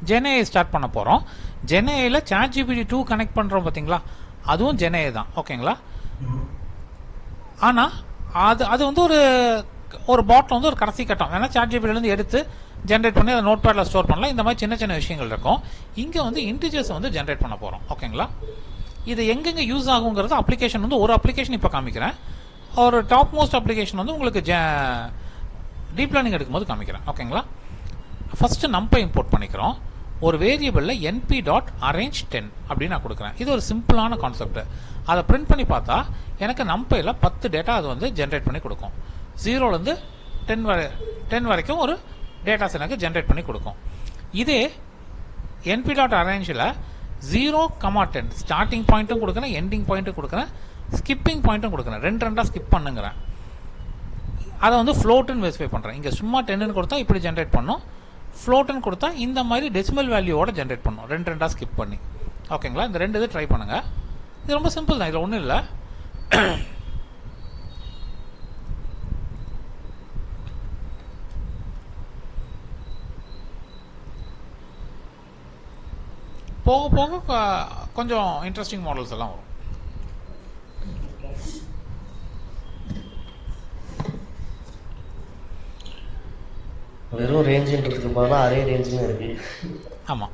GenAI start பண்ண போகிறோம். GenAIல ChatGPT 2 connect பண்ணுறோம் பார்த்தீங்களா, அதுவும் GenAI தான். ஓகேங்களா? ஆனால் அது வந்து ஒரு பாட்டில் வந்து ஒரு கடைசி கட்டம். ஏன்னா ChatGPTலேருந்து எடுத்து ஜென்ரேட் பண்ணி அதை நோட் பேடில் ஸ்டோர் பண்ணலாம். இந்த மாதிரி சின்ன சின்ன விஷயங்கள் இருக்கும். இங்கே வந்து இன்டிஜர்ஸ் வந்து ஜென்ரேட் பண்ண போகிறோம். ஓகேங்களா? இது எங்கெங்கே யூஸ் ஆகுங்கிறது அப்ளிகேஷன் வந்து ஒரு அப்ளிகேஷன் இப்போ காமிக்கிறேன். ஒரு டாப் மோஸ்ட் அப்ளிகேஷன் வந்து உங்களுக்கு டீப் லேர்னிங் எடுக்கும்போது காமிக்கிறேன். ஓகேங்களா? ஃபஸ்ட்டு நம்பை இம்போர்ட் பண்ணிக்கிறோம். ஒரு வேரியபிளில் np.arrange10 அப்படின்னு நான் கொடுக்குறேன். இது ஒரு சிம்பிளான கான்செப்ட். அதை பிரிண்ட் பண்ணி பார்த்தா எனக்கு நம்பையில் 10 டேட்டா அது வந்து ஜென்ரேட் பண்ணி கொடுக்கும். 0லேருந்து 10 வரைக்கும் ஒரு டேட்டாஸ் எனக்கு ஜென்ரேட் பண்ணி கொடுக்கும். இதே np.arrangeல 0,10 ஸ்டார்டிங் பாயிண்ட்டும் கொடுக்குறேன், எண்டிங் பாயிண்ட்டும் கொடுக்குறேன், ஸ்கிப்பிங் பாயிண்ட்டும் கொடுக்குறேன். ரெண்டாக ஸ்கிப் பண்ணுங்கிறேன். அதை வந்து ஃப்ளோட்டுன்னு ஸ்பெசிஃபை பண்ணுறேன். இங்கே சும்மா 10ன்னு கொடுத்தா இப்படி ஜென்ரேட் பண்ணும், ஃப்ளோட்டுன்னு கொடுத்தா இந்த மாதிரி டெசிமல் வேல்யூவோட ஜென்ரேட் பண்ணும், ரெண்டாக ஸ்கிப் பண்ணி. ஓகேங்களா? இந்த ரெண்டு இது ட்ரை பண்ணுங்கள். இது ரொம்ப சிம்பிள் தான், இதில் ஒன்றும் இல்லை. போக போக கொஞ்சம் இன்ட்ரெஸ்டிங் மாடல்ஸ் எல்லாம் வரும். வெறும் ரேஞ்சுன்றதுக்கு பதிலாக அரே ரேஞ்சுன்னு இருக்கு. ஆமாம்.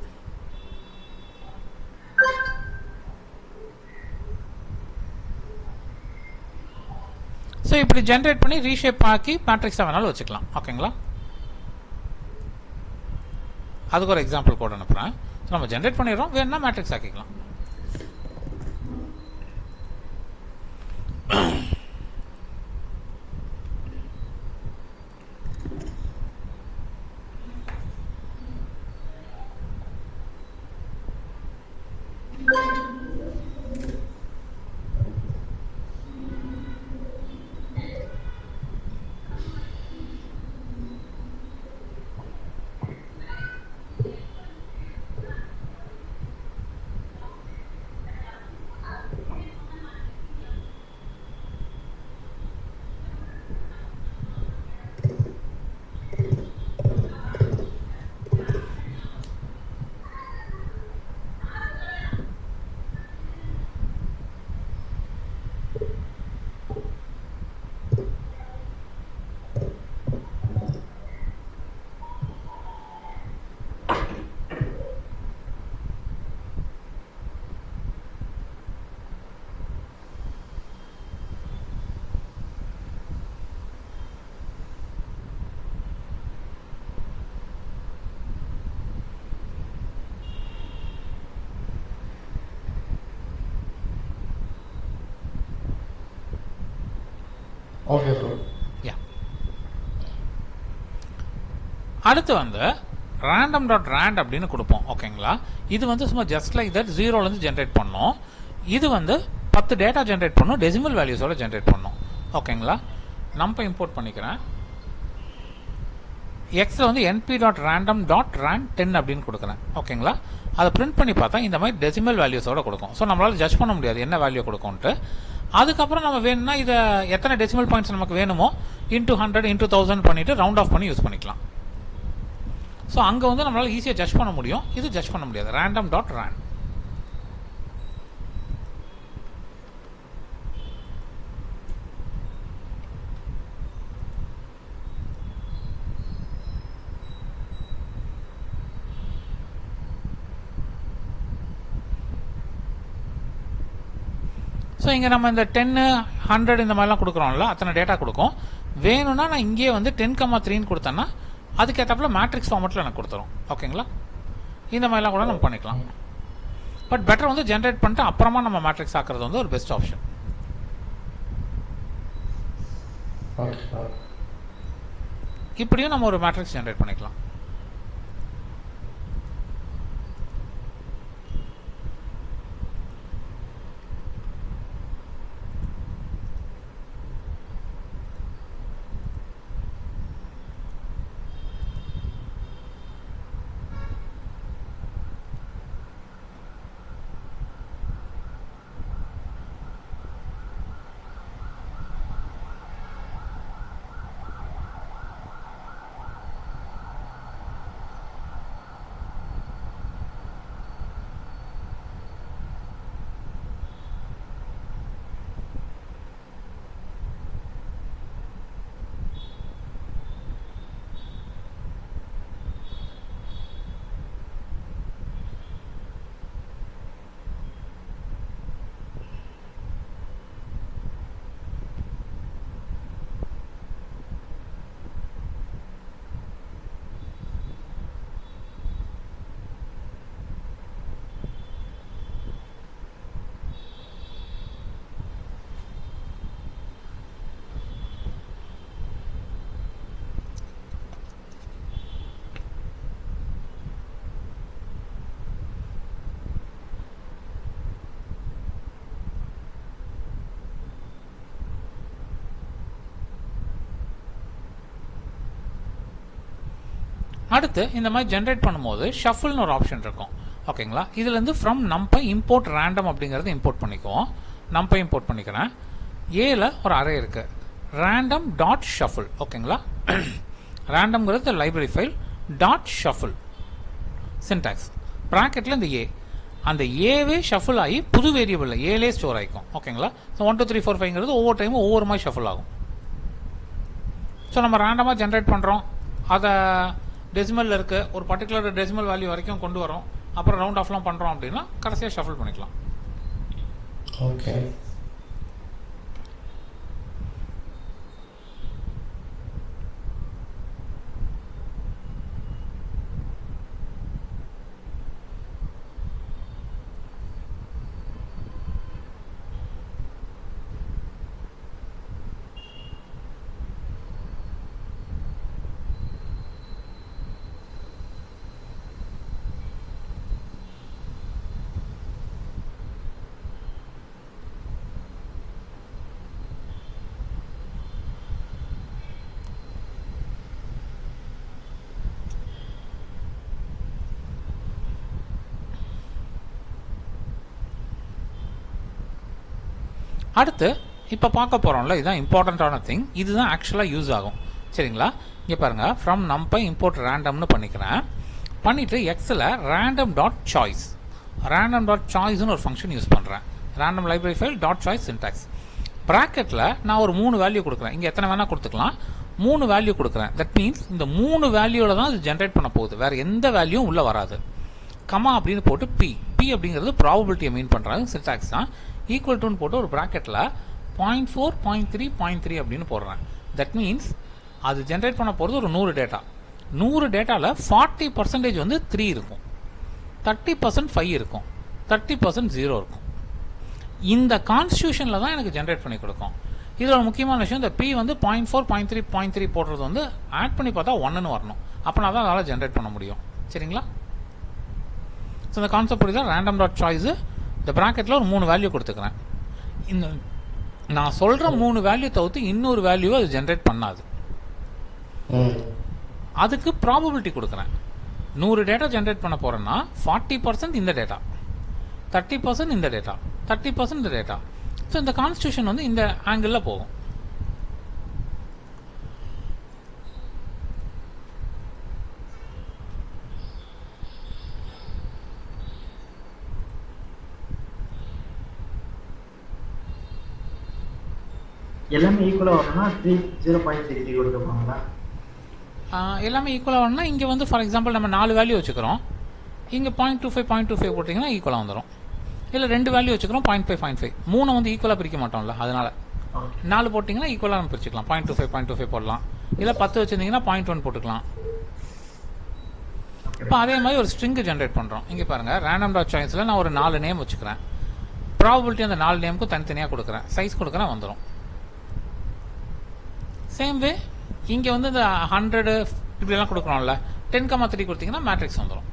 ஸோ இப்படி ஜென்ரேட் பண்ணி ரீஷேப் ஆக்கி மேட்ரிக்ஸாக வேணாலும் வச்சுக்கலாம். ஓகேங்களா? அதுக்கு ஒரு எக்ஸாம்பிள் கோட் அனுப்புகிறேன். ஸோ நம்ம ஜென்ரேட் பண்ணிடுறோம், வேணும்னா மேட்ரிக்ஸ் ஆக்கிக்கலாம். Okay bro. அடுத்து வந்து random.rand அப்படின்னு கொடுப்போம். ஓகேங்களா? இது வந்து சும்மா ஜஸ்ட் லைக் தட் 0லேருந்து ஜென்ரேட் பண்ணோம். இது வந்து 10 டேட்டா ஜென்ரேட் பண்ணும், டெசிமல் வேல்யூஸோட ஜென்ரேட் பண்ணும். ஓகேங்களா? நம்பை இம்போர்ட் பண்ணிக்கிறேன். எக்ஸில் வந்து np.random.rand10 அப்படின்னு கொடுக்குறேன். ஓகேங்களா? அதை பிரிண்ட் பண்ணி பார்த்தா இந்த மாதிரி டெசிமல் வேல்யூஸோட கொடுக்கும். ஸோ நம்மளால் ஜட்ஜ் பண்ண முடியாது என்ன வேல்யூ கொடுக்கும்ன்ட்டு. அதுக்கப்புறம் நம்ம வேணும்னா இதை எத்தனை டெசிமல் பாயிண்ட்ஸ் நமக்கு வேணுமோ இன்டூ 100 இன்டூ 1000 பண்ணிவிட்டு ரவுண்ட் ஆஃப் பண்ணி யூஸ் பண்ணிக்கலாம். ஸோ அங்கே வந்து நம்மளால் ஈஸியாக ஜட்ஜ் பண்ண முடியும், இது ஜட்ஜ் பண்ண முடியாது. random.rand. ஸோ இங்கே நம்ம இந்த 10, 100 இந்த மாதிரிலாம் கொடுக்குறோம்ல, அத்தனை டேட்டா கொடுக்கும். வேணும்னா நான் இங்கேயே வந்து 10,3ன்னு கொடுத்தேன்னா அதுக்கேற்றப்பல மேட்ரிக்ஸ் ஃபார்மெட்டில் எனக்கு கொடுத்துரும். ஓகேங்களா? இந்த மாதிரிலாம் கூட நம்ம பண்ணிக்கலாம். பட் பெட்டர் வந்து ஜென்ரேட் பண்ணிட்டு அப்புறமா நம்ம மேட்ரிக்ஸ் ஆக்குறது வந்து ஒரு பெஸ்ட் ஆப்ஷன். இப்படியும் நம்ம ஒரு மேட்ரிக்ஸ் ஜென்ரேட் பண்ணிக்கலாம். அடுத்து இந்த மாதிரி ஜென்ரேட் பண்ணும்போது ஷஃபிள்னு ஒரு ஆப்ஷன் இருக்கும். ஓகேங்களா, இதுலேருந்து ஃப்ரம் நம்பை இம்போர்ட் ரேண்டம் அப்படிங்கிறது இம்போர்ட் பண்ணிக்குவோம். நம்பை இம்போர்ட் பண்ணிக்கிறேன். ஏல ஒரு அரே இருக்கு, ரேண்டம் டாட் ஷஃபிள். ஓகேங்களா, ரேண்டம்ங்கிறது library file, dot shuffle syntax ப்ராக்கெட்டில் இந்த ஏ, அந்த ஏவே ஷஃபிள் ஆகி புது வேரியபிளில் ஏலே ஸ்டோர் ஆகிக்கும். ஓகேங்களா, ஸோ 1 2 3 4 5ங்கிறது ஒவ்வொரு டைமும் ஒவ்வொரு மாதிரி ஷஃபிள் ஆகும். ஸோ நம்ம ரேண்டமாக ஜென்ரேட் பண்ணுறோம், அதை டெசிமலில் இருக்க ஒரு பர்டிகுலர் டெசிமல் வேல்யூ வரைக்கும் கொண்டு வரோம், அப்புறம் ரவுண்ட் ஆஃப்லாம் பண்ணுறோம் அப்படின்னா கடைசியாக ஷஃபிள் பண்ணிக்கலாம். ஓகே. அடுத்து இப்போ பார்க்க போகிறோம்ல, இதுதான் இம்பார்ட்டண்ட்டான திங், இதுதான் ஆக்சுவலாக யூஸ் ஆகும். சரிங்களா, இங்கே பாருங்கள், ஃப்ரம் நம்பை இம்போர்ட் ரேண்டம்னு பண்ணிக்கிறேன். பண்ணிவிட்டு எக்ஸில் random dot choice, random dot சாய்ஸ்னு ஒரு ஃபங்க்ஷன் யூஸ் பண்ணுறேன். Random library file dot choice syntax ப்ராக்கெட்டில் நான் ஒரு 3 வேல்யூ கொடுக்குறேன். இங்கே எத்தனை வேணால் கொடுத்துக்கலாம், 3 வேல்யூ கொடுக்குறேன். தட் மீன்ஸ் இந்த 3 வேல்யூவில் தான் அது ஜென்ரேட் பண்ண போகுது, வேறு எந்த வேல்யூவும் உள்ளே வராது. கமா அப்படின்னு போட்டு பி அப்படிங்கிறது ப்ராபபிலிட்டியை மீன் பண்ணுறாங்க, சின்டாக்ஸ் தான். ஈக்குவல் டுன்னு போட்டு ஒரு ப்ராக்கெட்டில் 0.4 0.3 0.3 அப்படின்னு போடுறேன். தட் மீன்ஸ் அது ஜென்ரேட் பண்ண போகிறது ஒரு 100 டேட்டா. 100 டேட்டாவில் 40% வந்து 3 இருக்கும், 30% 5 இருக்கும், 30% 0 இருக்கும். இந்த கான்ஸ்டியூஷனில் தான் எனக்கு ஜென்ரேட் பண்ணி கொடுக்கும். இதில் ஒரு முக்கியமான விஷயம், இந்த பி வந்து 0.4 0.3 0.3 போடுறது வந்து ஆட் பண்ணி பார்த்தா 1ன்னு வரணும், அப்போனா தான் அதனால் ஜென்ரேட் பண்ண முடியும். சரிங்களா, ஸோ இந்த கான்செப்ட் புரியுதா? ரேண்டம் டாட் சாய்ஸு இந்த ப்ராக்கெட்டில் ஒரு 3 வேல்யூ கொடுத்துக்கிறேன். இந்த நான் சொல்கிற 3 வேல்யூ தவிர்த்து இன்னொரு வேல்யூ அது ஜென்ரேட் பண்ணாது. அதுக்கு ப்ராபபிலிட்டி கொடுக்குறேன். 100 டேட்டா ஜென்ரேட் பண்ண போகிறேன்னா 40% இந்த டேட்டா, 30% இந்த டேட்டா, 30% இந்த டேட்டா. ஸோ இந்த கான்ஸ்டியூஷன் வந்து இந்த ஆங்கிளில் போகும். எல்லாமே ஈக்குவலாக வரணும்னா 0.33 கொடுத்துருப்பாங்களா? எல்லாமே ஈக்குவலாக வரணும்னா இங்கே வந்து ஃபார் எக்ஸாம்பிள் நம்ம 4 வேல்யூ வச்சுக்கிறோம், இங்கே 0.25 0.25 போட்டிங்கன்னா ஈக்குவலாக வந்துடும். இல்லை 2 வேல்யூ வச்சுக்கிறோம் 0.5 0.5, 3 வந்து ஈக்குவலாக பிரிக்க மாட்டோம்ல, அதனால் 4 போட்டிங்கன்னா ஈக்குவலாக நம்ம பிரிச்சுக்கலாம். 0.25 0.25 போடலாம், இல்லை 10 வச்சுருந்தீங்கன்னா 0.1 போட்டுக்கலாம். இப்போ அதே மாதிரி ஒரு ஸ்ட்ரிங்கு ஜென்ரேட் பண்ணுறோம். இங்கே பாருங்கள், ரேண்டம் டாட் சாய்ஸில் நான் ஒரு 4 நேம் வச்சுக்கிறேன். ப்ராபபிலிட்டி அந்த 4 நேமுக்கும் தனித்தனியாக கொடுக்குறேன், சைஸ் கொடுக்குறேன், வந்துடும். சேம் வே இங்கே வந்து இந்த 100 இப்படிலாம் கொடுக்குறோம்ல, 10,3 கொடுத்தீங்கன்னா மேட்ரிக்ஸ் வந்துடும்.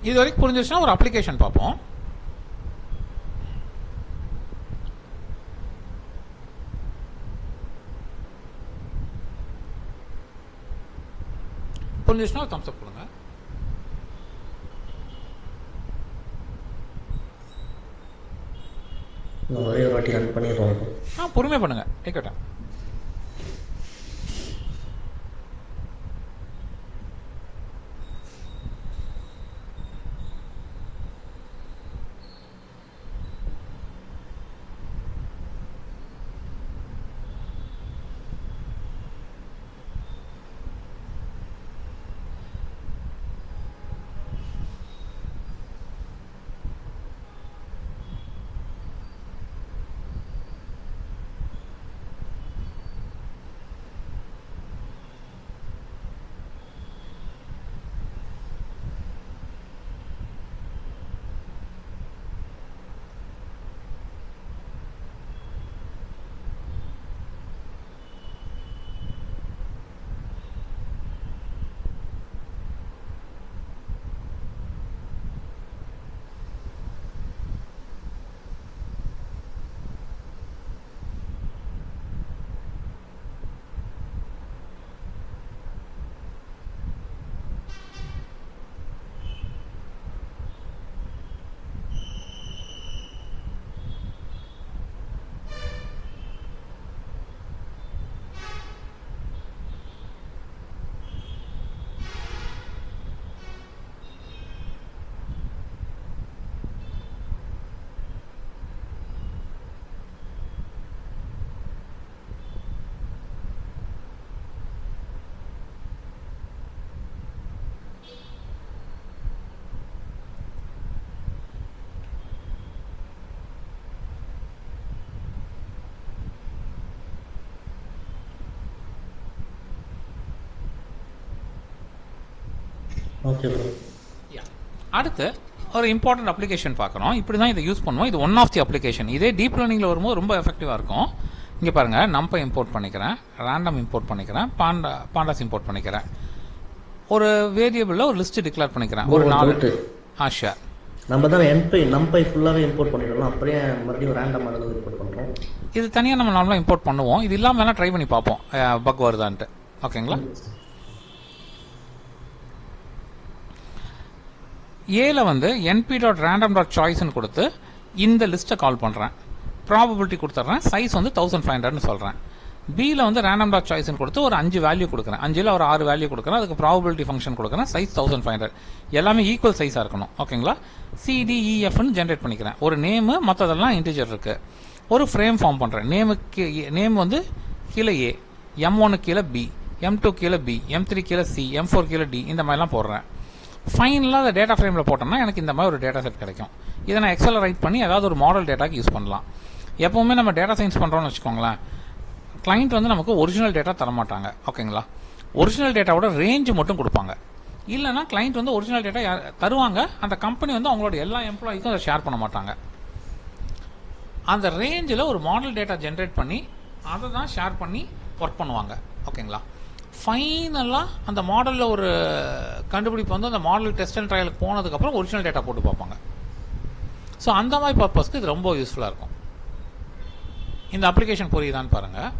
இது வரைக்கும் புரிஞ்சிருச்சுன்னா ஒரு அப்ளிகேஷன் பார்ப்போம். புரிஞ்சிச்சுன்னா ஒரு தம்ஸ் அப் கொடுங்க. ஒரே ஒரு வாட்டி ரன் பண்ணிடுவோம். பொறுமையாக பண்ணுங்க, டேக்கட்டும். Okay bro. அடுத்து ஒரு இம்பார்ட்டன்ட் அப்ளிகேஷன் பார்க்குறோம். இப்படி தான் இதை யூஸ் பண்ணுவோம். இது ஒன் ஆஃப் தி அப்ளிகேஷன். இதே டீப் லேர்னிங்கில் வரும்போது ரொம்ப எஃபெக்டிவாக இருக்கும். இங்கே பாருங்கள், நம்பை இம்போர்ட் பண்ணிக்கிறேன், ரேண்டம் இம்போர்ட் பண்ணிக்கிறேன், பாண்டாஸ் இம்போர்ட் பண்ணிக்கிறேன். ஒரு வேரியபிளில் ஒரு லிஸ்ட் டிக்ளேர் பண்ணிக்கிறேன். ஒரு 4 ஷேர். நம்ம தான் நம்பை ஃபுல்லாகவே இம்போர்ட் பண்ணிடலாம். அப்படியே மறுபடியும் ரேண்டம் மாடல் இம்போர்ட் பண்ணுறோம். இது தனியாக நம்ம நார்மலாக இம்போர்ட் பண்ணுவோம். இது இல்லாமல் வேணால் ட்ரை பண்ணி பார்ப்போம் பக் வருதான்ட்டு. ஓகேங்களா? ஏல வந்து np.random.choiceன்னு கொடுத்து இந்த லிஸ்ட்டை கால் பண்ணுறேன். ப்ராபபிலிட்டி கொடுத்துட்றேன். சைஸ் வந்து 1500ன்னு சொல்கிறேன். பியில் வந்து random.choiceன்னு கொடுத்து ஒரு 5 வேல்யூ கொடுக்குறேன். 5ல் ஒரு 6 வேல்யூ கொடுக்குறேன். அதுக்கு ப்ராபபிலிட்டி ஃபங்க்ஷன் கொடுக்குறேன். சைஸ் 1500. எல்லாமே ஈக்குவல் சைஸாக இருக்கணும். ஓகேங்களா? CDEFன்னு ஜென்ரேட் பண்ணிக்கிறேன். ஒரு நேமு, மற்றதெல்லாம் இன்டிஜர் இருக்குது. ஒரு ஃப்ரேம் ஃபார்ம் பண்ணுறேன். நேம் வந்து கீழே A, M1 கீழே B, M2 கீழே B, M3 கீழே C, M4 கீழே D, இந்த மாதிரிலாம் போடுறேன். ஃபைனலாக அந்த டேட்டா ஃப்ரேமில் போட்டோம்னா எனக்கு இந்த மாதிரி ஒரு டேட்டா செட் கிடைக்கும். இதை நான் எக்ஸலில் ரைட் பண்ணி ஏதாவது ஒரு மாடல் டேட்டாக்கு யூஸ் பண்ணலாம். எப்போவுமே நம்ம டேட்டா சயின்ஸ் பண்ணுறோம்னு வச்சுக்கோங்களேன், கிளைண்ட் வந்து நமக்கு ஒரிஜினல் டேட்டா தரமாட்டாங்க. ஓகேங்களா? ஒரிஜினல் டேட்டாவோட ரேஞ்சு மட்டும் கொடுப்பாங்க. இல்லைனா கிளைண்ட் வந்து ஒரிஜினல் டேட்டா தருவாங்க. அந்த கம்பெனி வந்து அவங்களோட எல்லா எம்ப்ளாய்க்கும் அதை ஷேர் பண்ண மாட்டாங்க. அந்த ரேஞ்சில் ஒரு மாடல் டேட்டா ஜென்ரேட் பண்ணி அதை தான் ஷேர் பண்ணி ஒர்க் பண்ணுவாங்க. ஓகேங்களா? ஃபைனலாக அந்த மாடலில் ஒரு கண்டுபிடிப்பு வந்து அந்த மாடல் டெஸ்ட் அண்ட் ட்ரையலுக்கு போனதுக்கப்புறம் ஒரிஜினல் டேட்டா போட்டு பார்ப்பாங்க. ஸோ அந்த மாதிரி பர்பஸ்க்கு இது ரொம்ப யூஸ்ஃபுல்லாக இருக்கும். இந்த அப்ளிகேஷன் புரியுதான்னு பாருங்கள்.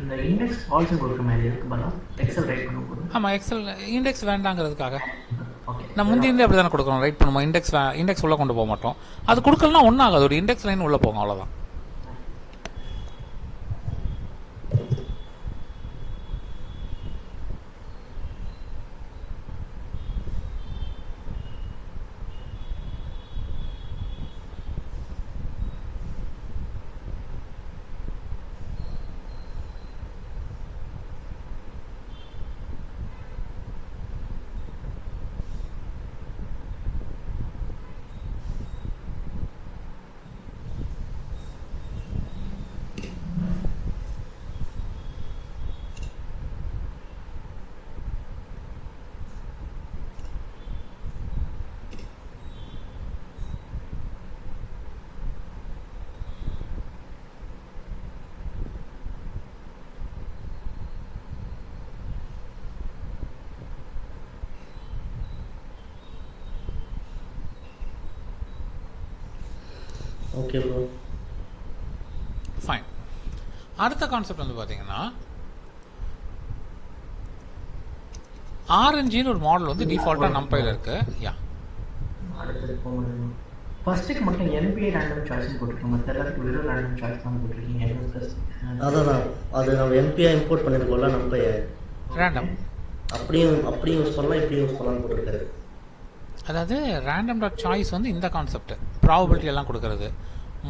இந்த இண்டெக்ஸ் ஃபால்ஸ் கொடுக்குற மாதிரி இருக்கு பாலா, எக்ஸல் ரைட் பண்ணும்போது. ஆமாம், எக்ஸல் இண்டெக்ஸ் வேண்டாங்கிறதுக்காக ஓகே, நம்ம முந்தியிருந்தே அப்படி தானே கொடுக்குறோம். ரைட் பண்ணுவோம். இண்டெக்ஸ் உள்ளே கொண்டு போக மாட்டோம். அது கொடுக்கலனா ஒன்றும் ஆகாது. ஒரு இண்டெக்ஸ் லைன் உள்ளே போகும், அவ்வளோதான். Okay bro, fine. அடுத்த கான்செப்ட் வந்து பார்த்தீங்கன்னா ஆர்என்ஜின்னு ஒரு மாடல் வந்து டிஃபால்ட்டாக நம்பையில் இருக்கு. யா, அடுத்தது போகும்போது ஃபர்ஸ்ட்டுக்கு மட்டும் என்பிஏ ரேண்டம் சாய்ஸ் போட்டிருக்கோம். மற்ற எல்லாத்துக்கும் வெறும் ரேண்டம் சாய்ஸ் தான் போட்டிருக்கீங்க. அதான் அது நம்ம எம்பிஐ இம்போர்ட் பண்ணியிருக்கோம்ல நம்பை ரேண்டம் அப்படியும் யூஸ் பண்ணலாம், இப்படியும் யூஸ் பண்ணலாம்னு போட்டிருக்காரு. அதாவது random.choice வந்து இந்த கான்செப்ட் ப்ராபபிலிட்டி எல்லாம் கொடுக்கறது.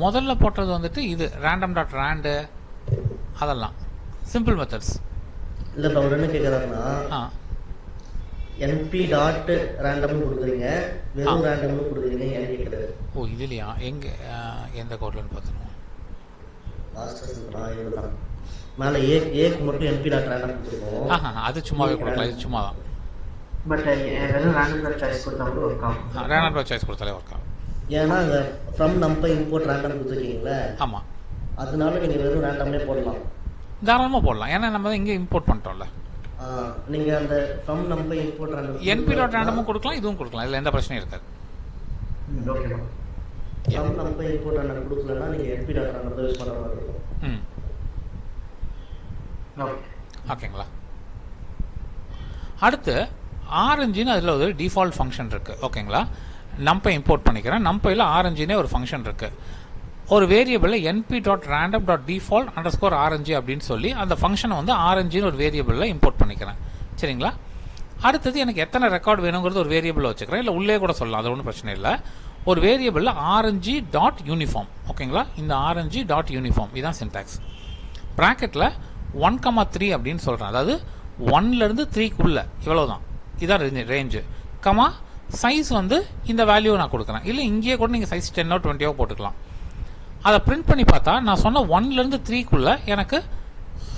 முதல்ல போட்டது வந்துட்டு இது random.rand, அதெல்லாம் சிம்பிள் மெத்தட்ஸ். இல்லை இப்போ அவர் என்ன கேட்குறாருன்னா என்பி டாட் ரேண்டம்னு கொடுக்குறீங்க, வெறும் ரேண்டம்னு கொடுக்குறீங்க, ஏன்னு கேட்குறாரு. ஓ, இதுலையா? எங்கே எந்த கோட்லன்னு பார்த்துருவோம். லாஸ்ட் இதுதான் மேலே ஏக்கு மட்டும் என்பி டாட் ரேண்டம் கொடுத்துருக்கோம். அது சும்மாவே கொடுக்கலாம், இது சும்மா தான். பட் வெறும் ரேண்டம் சாய்ஸ் கொடுத்தா கூட ஒர்க் ஆகும். random.choice கொடுத்தாலே ஒர்க் ஆகும். ஏன்னா அங்கே ஃப்ரம் நம்பை இம்போர்ட் ரேண்டம் கொடுத்துருக்கீங்களே, ஆமாம், அதனால நீங்கள் வெறும் ரேண்டம்லேயே போடலாம், தாராளமாக போடலாம். ஏன்னா நம்ம தான் இங்கே இம்போர்ட் பண்ணிட்டோம்ல. நீங்கள் அந்த ஃப்ரம் நம்பை இம்போர்ட் ரேண்டம் np.random கொடுக்கலாம், இதுவும் கொடுக்கலாம். இதில் எந்த பிரச்சனையும் இருக்காது. ஓகேவா? ஃப்ரம் நம்பை இம்போர்ட் ரேண்டம் கொடுக்கலன்னா நீங்கள் என்பி டாட் ரேண்டம் யூஸ் பண்ணுற மாதிரி இருக்கும். ஓகேங்களா. அடுத்து ஆரஞ்சின்னு அதில் ஒரு டிஃபால்ட் ஃபங்க்ஷன் இருக்குது. ஓகேங்களா, நம்பை இம்போர்ட் பண்ணிக்கிறேன். நம்பையில் ஆரஞ்சினே ஒரு ஃபங்க்ஷன் இருக்குது. ஒரு வேரியபிளில் np.random.default_rng அப்படின்னு சொல்லி அந்த ஃபங்க்ஷனை வந்து ஆரஞ்சின்னு ஒரு வேரியபிளில் இம்போர்ட் பண்ணிக்கிறேன். சரிங்களா. அடுத்தது எனக்கு எத்தனை ரெக்கார்ட் வேணுங்கிறது ஒரு வேரியபிள் வச்சுக்கிறேன், இல்லை உள்ளே கூட சொல்லலாம், அது ஒன்றும் பிரச்சனை இல்லை. ஒரு வேரியபிளில் rng.uniform. ஓகேங்களா, இந்த rng.uniform இதுதான் சின்டாக்ஸ். ப்ராக்கெட்டில் 1,3 அப்படின்னு சொல்கிறேன், அதாவது 1லேருந்து 3க்குள்ளே இவ்வளோதான், இதான் ரேஞ்சு. கமா சைஸ் வந்து இந்த வேல்யூ நான் கொடுக்குறேன், இல்லை இங்கேயே கூட நீங்கள் சைஸ் 10 or 20 போட்டுக்கலாம். அதை பிரிண்ட் பண்ணி பார்த்தா நான் சொன்ன 1லேருந்து 3க்குள்ளே எனக்கு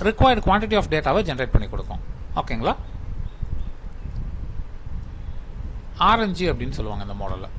ரிக்வயர்டு குவான்டிட்டி ஆஃப் டேட்டாவை ஜென்ரேட் பண்ணி கொடுக்கும். ஓகேங்களா, ஆரஞ்சு அப்படின்னு சொல்லுவாங்க இந்த மாடலில்.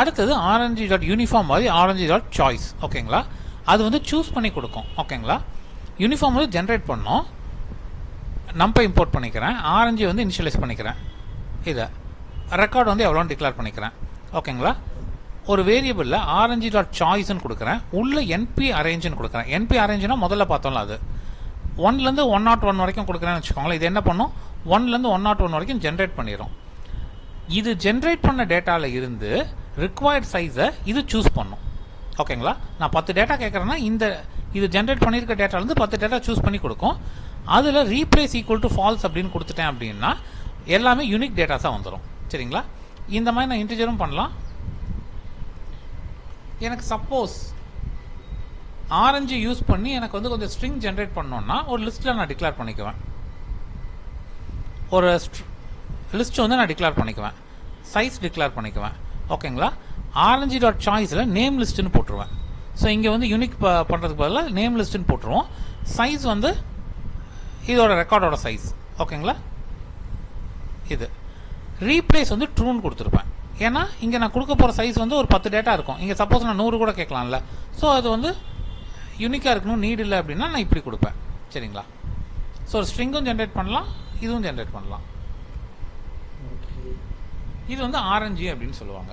அடுத்தது rng.uniform மாதிரி rng.choice. ஓகேங்களா, அது வந்து சூஸ் பண்ணி கொடுக்கும். ஓகேங்களா, யூனிஃபார்ம் வந்து ஜென்ரேட் பண்ணோம், நம்பை இம்போர்ட் பண்ணிக்கிறேன், ஆரஞ்சு வந்து இனிஷியலைஸ் பண்ணிக்கிறேன், இதை ரெக்கார்டு வந்து எவ்வளோன்னு டிக்ளேர் பண்ணிக்கிறேன். ஓகேங்களா, ஒரு வேரியபிளில் rng.choiceன்னு கொடுக்குறேன், உள்ள np அரேஞ்சுன்னு கொடுக்குறேன். np அரேஞ்சுனா முதல்ல பார்த்தோம்ல, அது 1லேருந்து 101 வரைக்கும் கொடுக்குறேன்னு வச்சுக்கோங்களேன். இது என்ன பண்ணும், 1லேருந்து 101 வரைக்கும் ஜென்ரேட் பண்ணிடும். இது ஜென்ரேட் பண்ண டேட்டாவில் இருந்து ரிக்வயர்ட் சைஸை இது சூஸ் பண்ணும். ஓகேங்களா, நான் 10 டேட்டா கேட்குறேன்னா இது ஜென்ரேட் பண்ணியிருக்க டேட்டாலேருந்து 10 டேட்டா சூஸ் பண்ணி கொடுக்கும். அதில் ரீப்ளேஸ் ஈக்குவல் டு ஃபால்ஸ் அப்படின்னு கொடுத்துட்டேன் அப்படின்னா எல்லாமே யூனிக் டேட்டாஸாக வந்துடும். சரிங்களா, இந்த மாதிரி நான் இன்டிஜரும் பண்ணலாம். எனக்கு சப்போஸ் ஆரஞ்சு யூஸ் பண்ணி எனக்கு வந்து கொஞ்சம் ஸ்ட்ரிங் ஜென்ரேட் பண்ணோன்னா ஒரு லிஸ்ட்டில் நான் டிக்ளேர் பண்ணிக்குவேன். ஒரு லிஸ்ட் வந்து நான் டிக்ளேர் பண்ணிக்குவேன், சைஸ் டிக்ளேர் பண்ணிக்குவேன். ஓகேங்களா? ஆரஞ்சு டாட் சாய்ஸில் நேம் லிஸ்ட்டுன்னு போட்டுருவேன். ஸோ இங்கே வந்து யூனிக் பண்ணுறதுக்கு பதிலாக நேம் லிஸ்ட்டுன்னு போட்டுருவோம். சைஸ் வந்து இதோட ரெக்கார்டோட சைஸ். ஓகேங்களா? இது ரீப்ளேஸ் வந்து ட்ரூன்னு கொடுத்துருப்பேன். ஏன்னா இங்கே நான் கொடுக்க போகிற சைஸ் வந்து ஒரு 10 டேட்டா இருக்கும். இங்கே சப்போஸ் நான் 100 கூட கேட்கலாம்ல. ஸோ அது வந்து யூனிக்காக இருக்கணும், நீட் இல்லை அப்படின்னா நான் இப்படி கொடுப்பேன். சரிங்களா? ஸோ ஒரு ஸ்ட்ரிங்கும் ஜென்ரேட் பண்ணலாம், இதுவும் ஜென்ரேட் பண்ணலாம். இது வந்து ஆரஞ்சு அப்படின்னு சொல்லுவாங்க.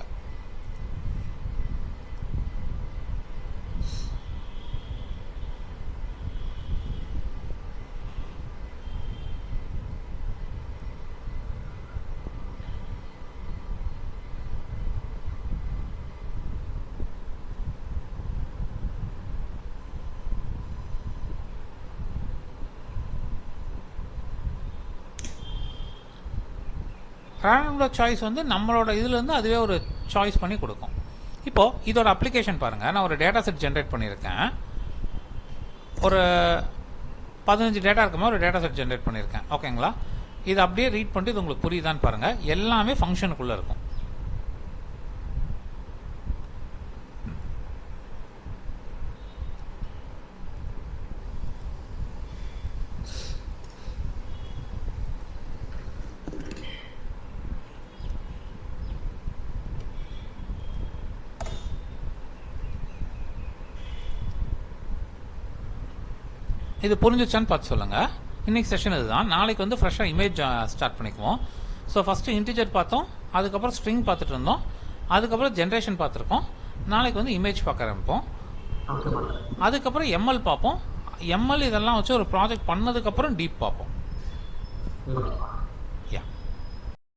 ரேண்டம்ல சாய்ஸ் வந்து நம்மளோட இதுலேருந்து அதுவே ஒரு சாய்ஸ் பண்ணி கொடுக்கும். இப்போது இதோட அப்ளிகேஷன் பாருங்கள். நான் ஒரு டேட்டா செட் ஜென்ரேட் பண்ணியிருக்கேன். ஒரு 15 டேட்டா இருக்குமா ஒரு டேட்டா செட் ஜென்ரேட் பண்ணியிருக்கேன். ஓகேங்களா? இது அப்படியே ரீட் பண்ணிட்டு இது உங்களுக்கு புரியுதான்னு பாருங்கள். எல்லாமே ஃபங்க்ஷனுக்குள்ளே இருக்கும். இது புரிஞ்சிச்சான்னு பார்த்து சொல்லுங்கள். இன்றைக்கி செஷன் இதுதான். நாளைக்கு வந்து ஃப்ரெஷ்ஷாக இமேஜ் ஸ்டார்ட் பண்ணிக்குவோம். ஸோ ஃபஸ்ட்டு இன்டிஜர் பார்த்தோம், அதுக்கப்புறம் ஸ்ட்ரிங் பார்த்துட்டு இருந்தோம், அதுக்கப்புறம் ஜென்ரேஷன் பார்த்துருக்கோம். நாளைக்கு வந்து இமேஜ் பார்க்க ஆரம்பிப்போம். அதுக்கப்புறம் எம்எல் பார்ப்போம். எம்எல் இதெல்லாம் வச்சு ஒரு ப்ராஜெக்ட் பண்ணதுக்கப்புறம் டீப் பார்ப்போம்.